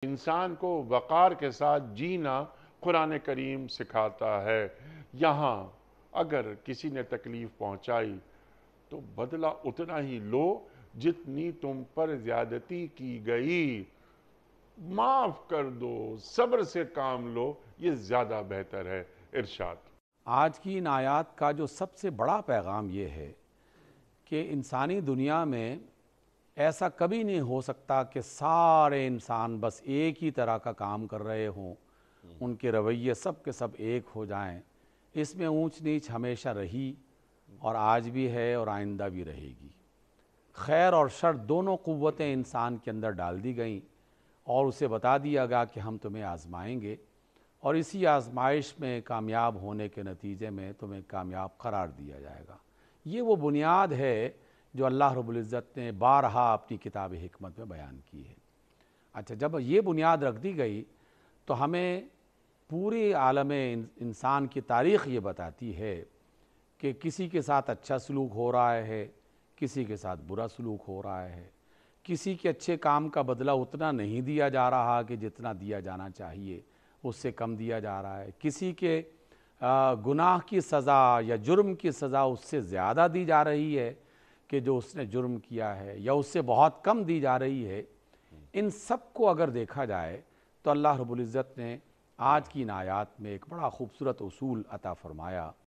انسان کو وقار کے ساتھ جینا قرآن کریم سکھاتا ہے۔ یہاں اگر کسی نے تکلیف پہنچائی تو بدلہ اتنا ہی لو جتنی تم پر زیادتی کی گئی، معاف کر دو، صبر سے کام لو، یہ زیادہ بہتر ہے۔ ارشاد۔ آج کی ان آیات کا جو سب سے بڑا پیغام یہ ہے کہ انسانی دنیا میں ایسا کبھی نہیں ہو سکتا کہ سارے انسان بس ایک ہی طرح کا کام کر رہے ہوں، ان کے رویے سب کے سب ایک ہو جائیں۔ اس میں اونچ نیچ ہمیشہ رہی اور آج بھی ہے اور آئندہ بھی رہے گی۔ خیر اور شر دونوں قوتیں انسان کے اندر ڈال دی گئیں اور اسے بتا دیا گیا کہ ہم تمہیں آزمائیں گے اور اسی آزمائش میں کامیاب ہونے کے نتیجے میں تمہیں کامیاب قرار دیا جائے گا۔ یہ وہ بنیاد ہے جو اللہ رب العزت نے بارہا اپنی کتاب حکمت میں بیان کی ہے۔ اچھا، جب یہ بنیاد رکھ دی گئی تو ہمیں پوری عالم انسان کی تاریخ یہ بتاتی ہے کہ کسی کے ساتھ اچھا سلوک ہو رہا ہے، کسی کے ساتھ برا سلوک ہو رہا ہے، کسی کے اچھے کام کا بدلہ اتنا نہیں دیا جا رہا کہ جتنا دیا جانا چاہیے، اس سے کم دیا جا رہا ہے، کسی کے گناہ کی سزا یا جرم کی سزا اس سے زیادہ دی جا رہی ہے کہ جو اس نے جرم کیا ہے، یا اس سے بہت کم دی جا رہی ہے۔ ان سب کو اگر دیکھا جائے تو اللہ رب العزت نے آج کی ان آیات میں ایک بڑا خوبصورت اصول عطا فرمایا